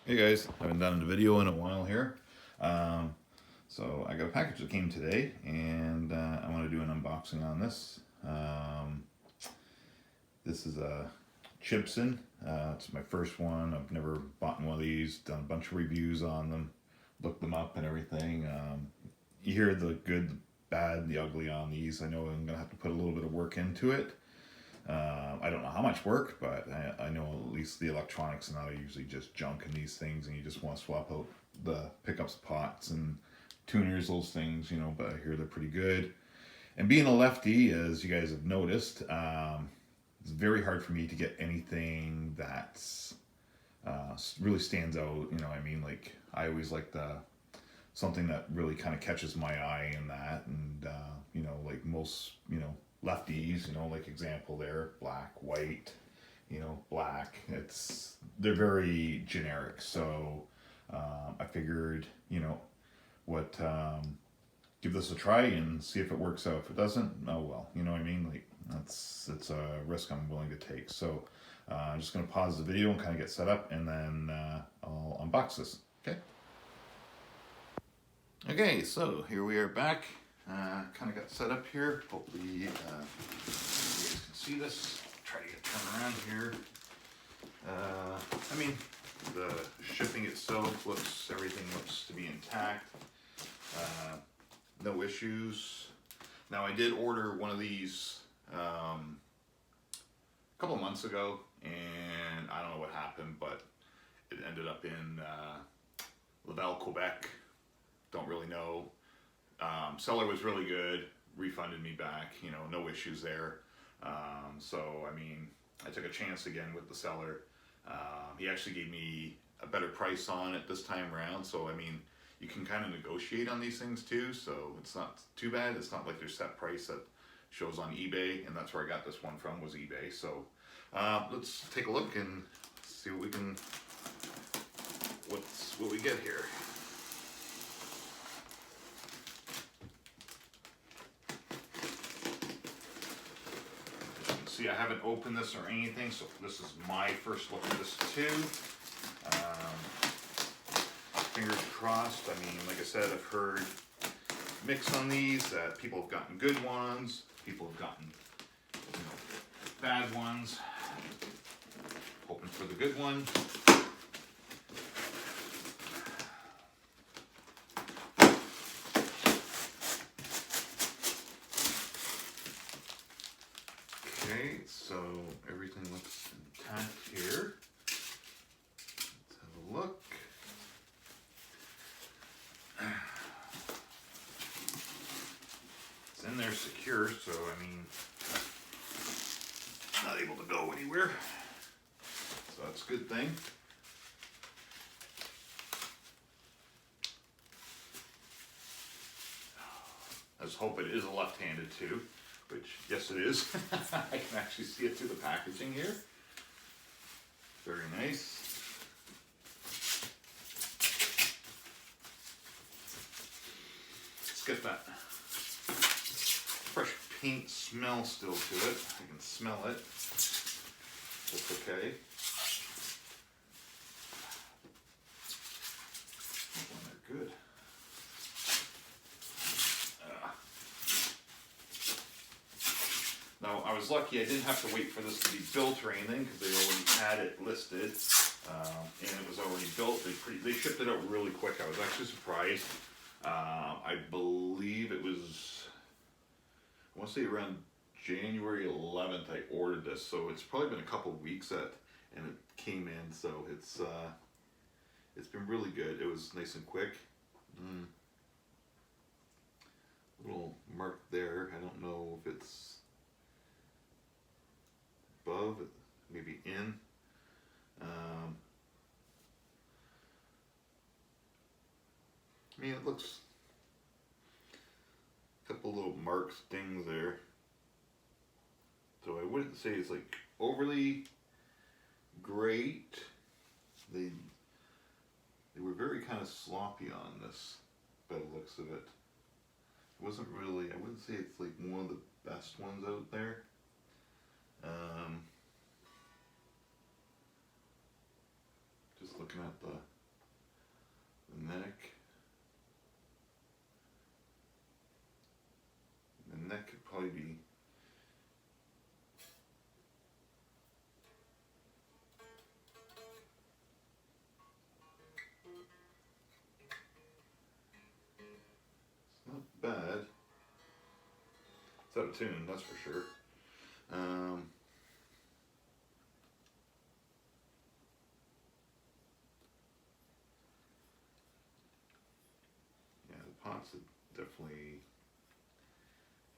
Hey guys, I haven't done a video in a while here. Um, so I got a package that came today, and I want to do an unboxing on this. This is a chibson. It's my first one. I've never bought one of these. Done a bunch of reviews on them, looked them up and everything. You hear the good, the bad, the ugly on these. I know I'm gonna have to put a little bit of work into it. I don't know how much work, but I know at least the electronics and that are usually just junk in these things, and you just want to swap out the pickups, pots, and tuners, those things, But I hear they're pretty good. And being a lefty, as you guys have noticed, it's very hard for me to get anything that's really stands out. Like I always like the something that really kind of catches my eye in that, and like most lefties, like example there, black, white, black. They're very generic. So I figured, what give this a try and see if it works out. If it doesn't, oh well. You know what I mean? Like it's a risk I'm willing to take. So I'm just gonna pause the video and kind of get set up, and then I'll unbox this. Okay. Okay, so here we are back. Kind of got set up here. Hopefully you guys can see this. Try to get turned around here. I mean, the shipping itself everything looks to be intact. No issues. Now I did order one of these a couple of months ago, and I don't know what happened, but it ended up in Laval, Quebec. Don't really know. Seller was really good, refunded me back, no issues there. So, I mean, I took a chance again with the seller. He actually gave me a better price on it this time around. So, I mean, you can kind of negotiate on these things too. So it's not too bad. It's not like there's set price that shows on eBay, and that's where I got this one from, was eBay. So let's take a look and see what we get here. See, I haven't opened this or anything, so this is my first look at this too. Fingers crossed. I mean, like I said, I've heard mix on these that people have gotten good ones, people have gotten bad ones. Hoping for the good one. Okay, so everything looks intact here. Let's have a look. It's in there secure, so I mean, not able to go anywhere. So that's a good thing. Let's hope it is a left-handed too. Which, yes it is. I can actually see it through the packaging here. Very nice. Let's get that fresh paint smell still to it. I can smell it. That's okay. They're good. Now, I was lucky I didn't have to wait for this to be built or anything, because they already had it listed, and it was already built. They shipped it out really quick. I was actually surprised. I believe it was, I want to say around January 11th I ordered this, so it's probably been a couple of weeks and it came in, so it's been really good. It was nice and quick. Little mark there. I don't know if it's above, maybe in. I mean, it looks a couple little marks, dings there. So I wouldn't say it's like overly great. They were very kind of sloppy on this, by the looks of it. It wasn't really, I wouldn't say it's like one of the best ones out there. Just looking at the The neck could probably be, it's not bad. It's out of tune, that's for sure. Yeah, the pots would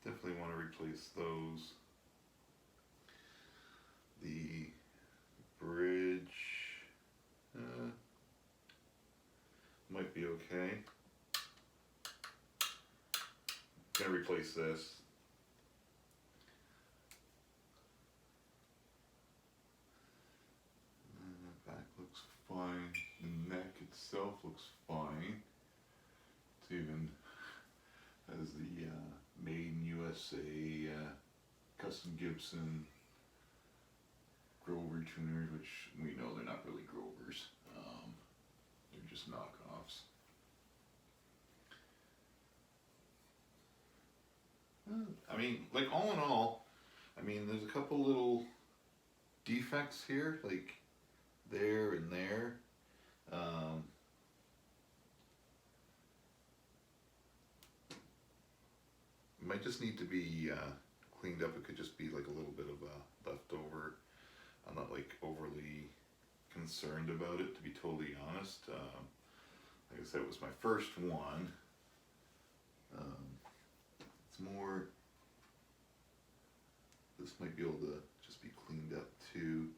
definitely want to replace those. The bridge might be okay. Gonna replace this. Back looks fine. The neck itself looks fine. It's even has the Made in USA custom Gibson Grover tuners, which we know they're not really Grovers. They're just knockoffs. I mean, like all in all, I mean, there's a couple little defects here, like there and there. Might just need to be cleaned up. It could just be like a little bit of a leftover. I'm not like overly concerned about it, to be totally honest. Like I said, it was my first one. It's more, this might be able to just be cleaned up too.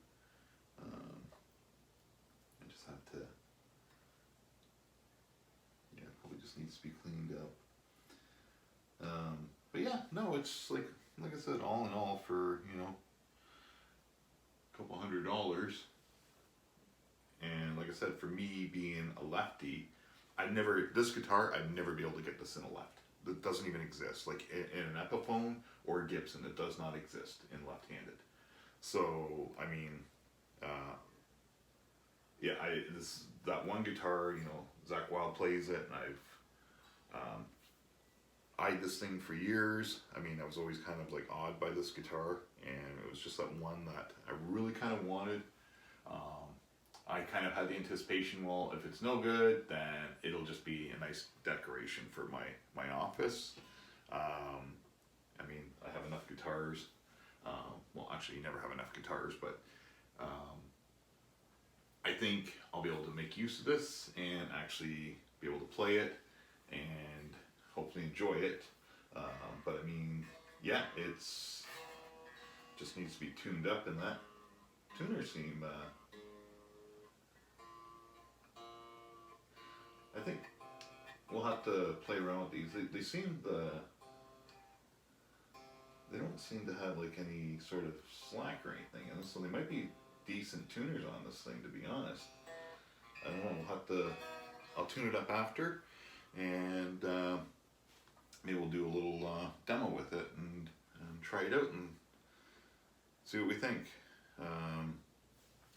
I just have to, yeah, probably just needs to be cleaned up. But yeah, no, it's like I said, all in all, for, you know, a couple $100. And like I said, for me being a lefty, this guitar, I'd never be able to get this in a left. It doesn't even exist. Like in an Epiphone or a Gibson, it does not exist in left-handed. So, I mean, yeah, that one guitar, you know, Zach Wild plays it, and I've eyed this thing for years. I mean, I was always kind of like awed by this guitar, and it was just that one that I really kind of wanted. I kind of had the anticipation, well, if it's no good, then it'll just be a nice decoration for my office. I mean, I have enough guitars. Well, actually, you never have enough guitars, but I think I'll be able to make use of this and actually be able to play it and hopefully enjoy it. But I mean, yeah, it's just needs to be tuned up, and that tuner seem. I think we'll have to play around with these. They seem they don't seem to have like any sort of slack or anything, and so they might be decent tuners on this thing, to be honest. I don't know. We'll have to. I'll tune it up after, and maybe we'll do a little demo with it and try it out and see what we think.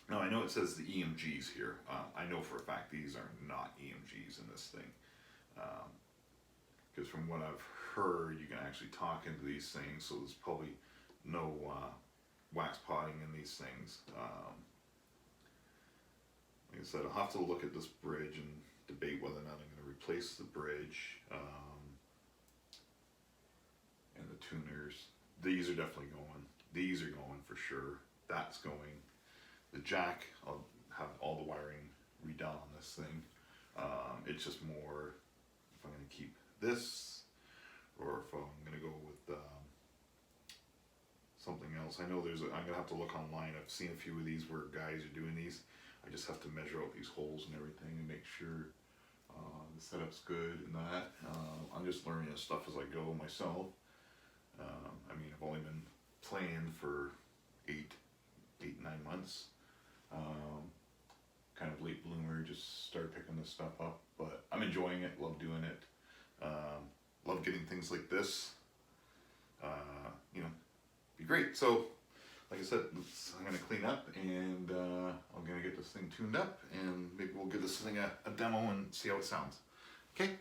Now I know it says the EMGs here. I know for a fact these are not EMGs in this thing, because from what I've heard, you can actually talk into these things, so there's probably no wax potting in these things. Like I said, I'll have to look at this bridge and debate whether or not I'm going to replace the bridge and the tuners. These are definitely going. These are going for sure. That's going. The jack, I'll have all the wiring redone on this thing. It's just more if I'm going to keep this or if I'm going to go with something else. I know I'm going to have to look online. I've seen a few of these where guys are doing these. I just have to measure out these holes and everything and make sure the setup's good and that. I'm just learning this stuff as I go myself. I mean, I've only been playing for 8, 9 months. Kind of late bloomer, just started picking this stuff up, but I'm enjoying it, love doing it. Love getting things like this. You know, be great. So like I said, I'm going to clean up and I'm going to get this thing tuned up and maybe we'll give this thing a demo and see how it sounds. Okay?